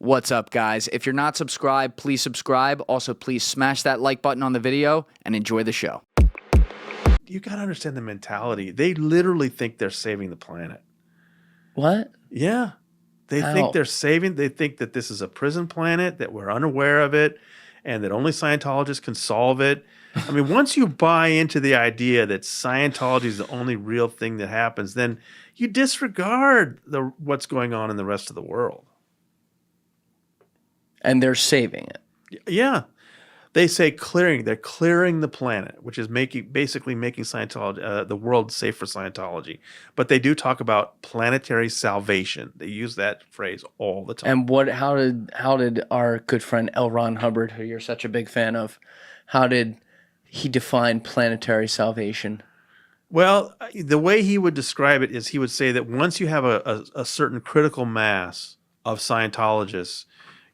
What's up, guys? If you're not subscribed, please subscribe. Also, please smash that like button on the video and enjoy the show. You got to understand the mentality. They literally think they're saving the planet. What? Yeah. They How? think they're saving. They think that this is a prison planet, that we're unaware of it, and that only Scientologists can solve it. I mean, once you buy into the idea that Scientology is the only real thing that happens, then you disregard what's going on in the rest of the world. And they're saving it. Yeah. They say clearing. They're clearing the planet, which is basically making Scientology, the world safe for Scientology. But they do talk about planetary salvation. They use that phrase all the time. And how did our good friend L. Ron Hubbard, who you're such a big fan of, how did he define planetary salvation? Well, the way he would describe it is he would say that once you have a certain critical mass of Scientologists,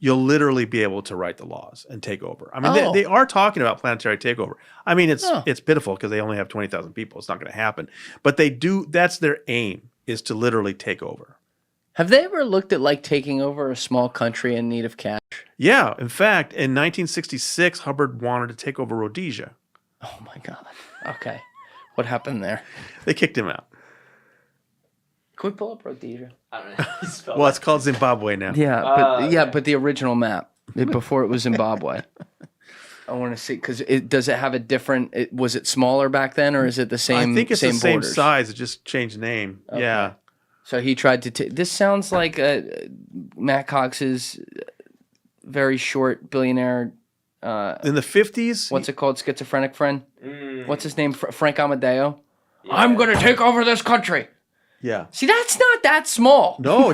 you'll literally be able to write the laws and take over. I mean, they are talking about planetary takeover. I mean, it's pitiful because they only have 20,000 people. It's not going to happen. But they do. That's their aim, is to literally take over. Have they ever looked at like taking over a small country in need of cash? Yeah. In fact, in 1966, Hubbard wanted to take over Rhodesia. Oh my God. Okay. What happened there? They kicked him out. Can we pull up Rhodesia? I don't know how you spell Well, that. it's called Zimbabwe now. Yeah, but the original map before it was Zimbabwe. I want to see because does it have a different? Was it smaller back then, or is it the same? I think it's the same borders? size. It just changed name. Okay. Yeah. So he tried to. This sounds like Matt Cox's very short billionaire. In the 50s. What's it called? Schizophrenic friend. What's his name? Frank Amadeo. Yeah. I'm gonna take over this country. Yeah. See, that's not that small. No,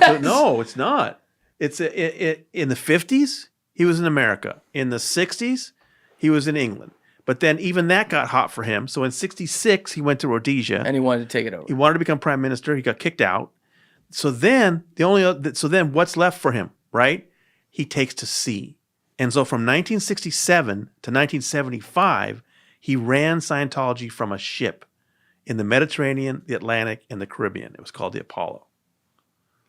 it's not. It's in the 50s, he was in America. In the 60s, he was in England. But then even that got hot for him. So in 66, he went to Rhodesia. And he wanted to take it over. He wanted to become prime minister. He got kicked out. So then then what's left for him, right? He takes to sea. And so from 1967 to 1975, he ran Scientology from a ship in the Mediterranean, the Atlantic, and the Caribbean. It was called the Apollo.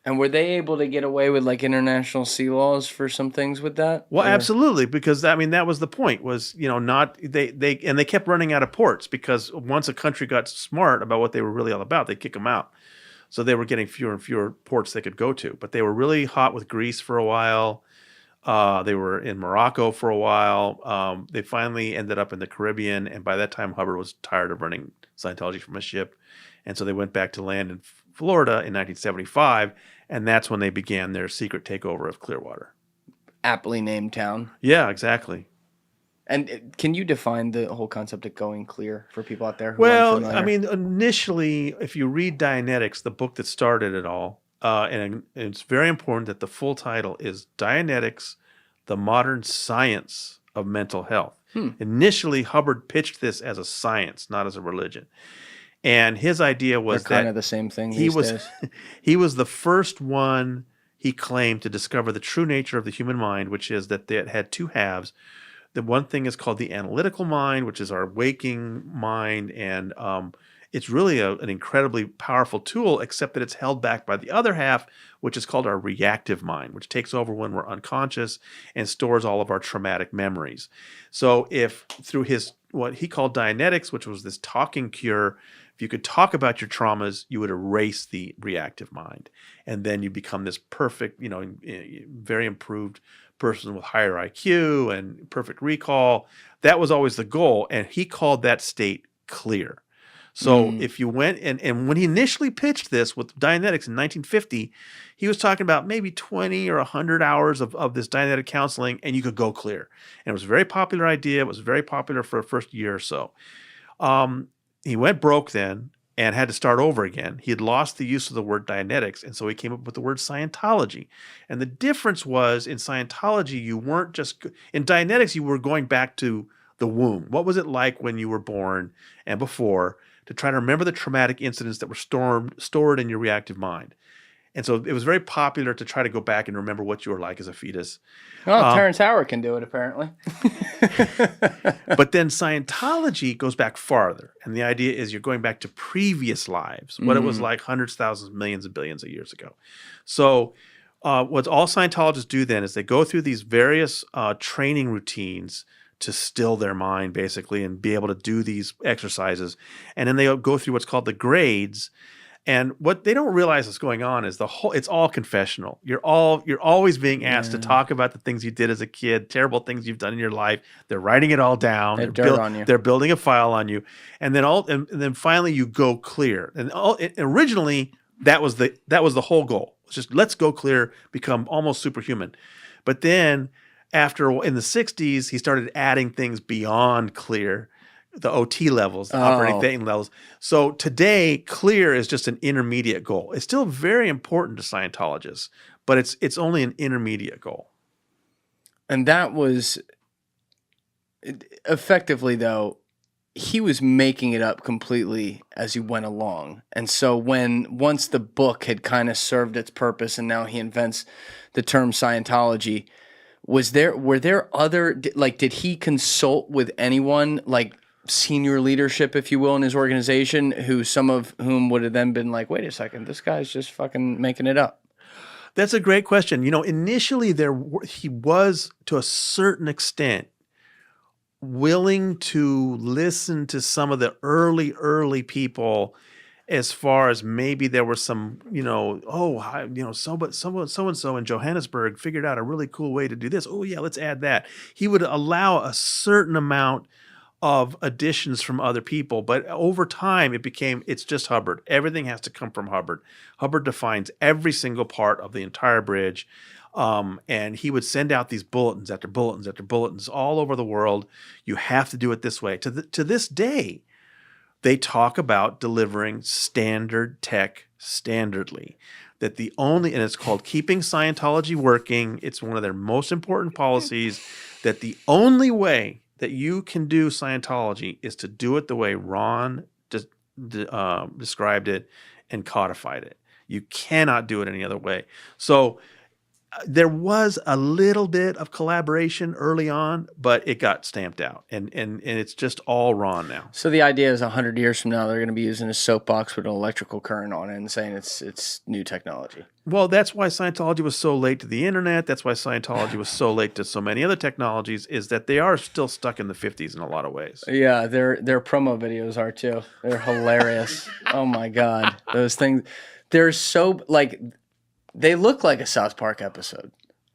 And were they able to get away with like international sea laws for some things with that? Well, Or- absolutely, because I mean that was the point. Was they kept running out of ports because once a country got smart about what they were really all about, they kick them out. So they were getting fewer and fewer ports they could go to. But they were really hot with Greece for a while. They were in Morocco for a while. They finally ended up in the Caribbean, and by that time, Hubbard was tired of running Scientology from a ship, and so they went back to land in Florida in 1975, and that's when they began their secret takeover of Clearwater. Aptly named town. Yeah, exactly. And can you define the whole concept of going clear for people out there who Well, aren't familiar? I mean, initially, if you read Dianetics, the book that started it all, and it's very important that the full title is Dianetics, the Modern Science of Mental Health. Initially, Hubbard pitched this as a science, not as a religion. And his idea was They're kind that of the same thing he these was days. he was the first one, he claimed, to discover the true nature of the human mind, which is that it had two halves. The one thing is called the analytical mind, which is our waking mind, and it's really an incredibly powerful tool, except that it's held back by the other half, which is called our reactive mind, which takes over when we're unconscious and stores all of our traumatic memories. So if through what he called Dianetics, which was this talking cure, if you could talk about your traumas, you would erase the reactive mind. And then you become this perfect, very improved person with higher IQ and perfect recall. That was always the goal. And he called that state clear. So if you went and when he initially pitched this with Dianetics in 1950, he was talking about maybe 20 or 100 hours of this Dianetic counseling, and you could go clear. And it was a very popular idea. It was very popular for the first year or so. He went broke then and had to start over again. He had lost the use of the word Dianetics, and so he came up with the word Scientology. And the difference was in Scientology, you weren't just – in Dianetics, you were going back to the womb. What was it like when you were born and before – to try to remember the traumatic incidents that were stored in your reactive mind. And so it was very popular to try to go back and remember what you were like as a fetus. Well, Terrence Howard can do it, apparently. But then Scientology goes back farther. And the idea is you're going back to previous lives, what it was like hundreds, thousands, millions, and billions of years ago. So What all Scientologists do then is they go through these various training routines to still their mind, basically, and be able to do these exercises. And then they go through what's called the grades. And what they don't realize is going on is it's all confessional. You're always being asked to talk about the things you did as a kid, terrible things you've done in your life. They're writing it all down. On you. They're building a file on you. And then finally you go clear. And originally that was the whole goal. It's just let's go clear, become almost superhuman. But then after in the 60s, he started adding things beyond clear. The OT levels, the operating thing levels. So today, clear is just an intermediate goal. It's still very important to Scientologists, but it's only an intermediate goal. And that was effectively, though, he was making it up completely as he went along. And so once the book had kind of served its purpose and now he invents the term Scientology, were there other, like, did he consult with anyone, like, senior leadership, if you will, in his organization, some of whom would have then been like, wait a second, this guy's just fucking making it up? That's a great question. Initially he was, to a certain extent, willing to listen to some of the early people, as far as maybe there were some, so-and-so in Johannesburg figured out a really cool way to do this. Oh yeah, let's add that. He would allow a certain amount of additions from other people, but over time it's just Hubbard. Everything has to come from Hubbard. Hubbard defines every single part of the entire bridge, and he would send out these bulletins after bulletins after bulletins all over the world. You have to do it this way. To this day, they talk about delivering standard tech standardly. And it's called Keeping Scientology Working. It's one of their most important policies, that the only way that you can do Scientology is to do it the way Ron described it and codified it. You cannot do it any other way. So there was a little bit of collaboration early on, but it got stamped out, and it's just all Ron now. So the idea is 100 years from now, they're going to be using a soapbox with an electrical current on it and saying it's new technology. Well, that's why Scientology was so late to the internet. That's why Scientology was so late to so many other technologies, is that they are still stuck in the 50s in a lot of ways. Yeah, their promo videos are too. They're hilarious. Oh my God. Those things, they're so, like, they look like a South Park episode.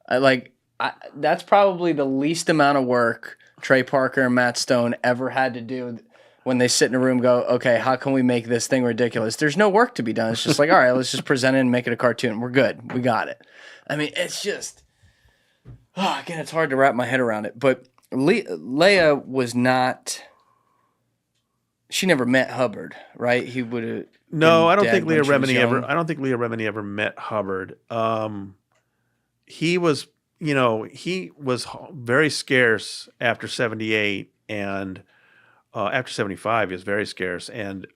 That's probably the least amount of work Trey Parker and Matt Stone ever had to do when they sit in a room and go, okay, how can we make this thing ridiculous? There's no work to be done. It's just like, all right, let's just present it and make it a cartoon. We're good. We got it. I mean, it's just, again, it's hard to wrap my head around it. But Leia was not, she never met Hubbard, right? He would have. No, I don't think Leah Remini ever. I don't think Leah Remini ever met Hubbard. He was, he was very scarce after 78, and after 75, he was very scarce, and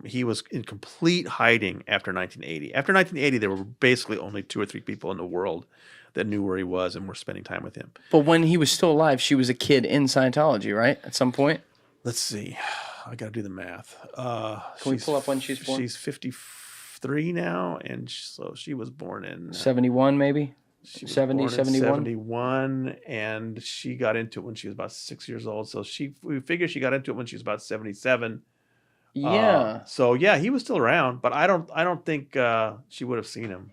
he was in complete hiding after 1980. After 1980, there were basically only 2 or 3 people in the world that knew where he was and were spending time with him. But when he was still alive, she was a kid in Scientology, right? At some point. Let's see. I got to do the math. Can we pull up when she's born? She's 53 now, and so she was born in 71, maybe? 70, 71? 71, and she got into it when she was about 6 years old. So we figure she got into it when she was about 77. Yeah. So yeah, he was still around, but I don't think she would have seen him.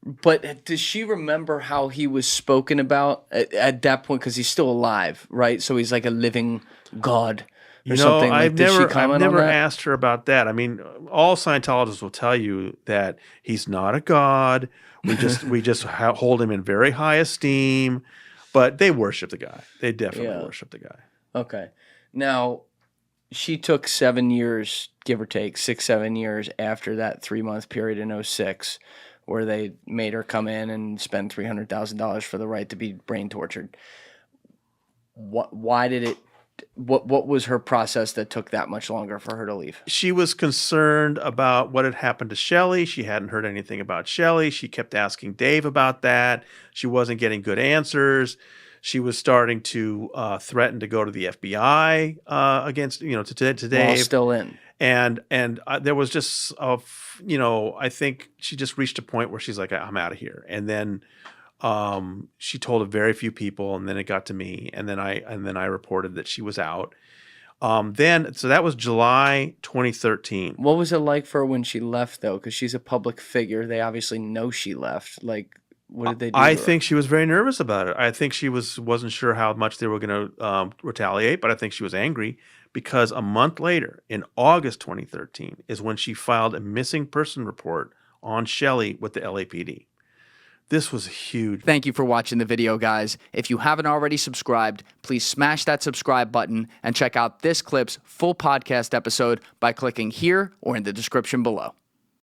But does she remember how he was spoken about at that point? Because he's still alive, right? So he's like a living god. I've never asked her about that. I mean, all Scientologists will tell you that he's not a god. We just hold him in very high esteem, but they worship the guy. They definitely worship the guy. Okay. Now, she took 7 years, give or take, 6-7 years after that 3-month period in 2006, where they made her come in and spend $300,000 for the right to be brain tortured. Why did it? What was her process that took that much longer for her to leave? She was concerned about what had happened to Shelley. She hadn't heard anything about Shelley. She kept asking Dave about that. She wasn't getting good answers. She was starting to threaten to go to the FBI against, to Dave. While still in. And there was just I think she just reached a point where she's like, I'm out of here. And then she told a very few people, and then it got to me, and then I reported that she was out. So that was July 2013. What was it like for her when she left, though? Because she's a public figure. They obviously know she left. Like, what did they do? I think she was very nervous about it. I think she wasn't sure how much they were going to retaliate, but I think she was angry because a month later, in August 2013, is when she filed a missing person report on Shelley with the LAPD. This was huge. Thank you for watching the video, guys. If you haven't already subscribed, please smash that subscribe button and check out this clip's full podcast episode by clicking here or in the description below.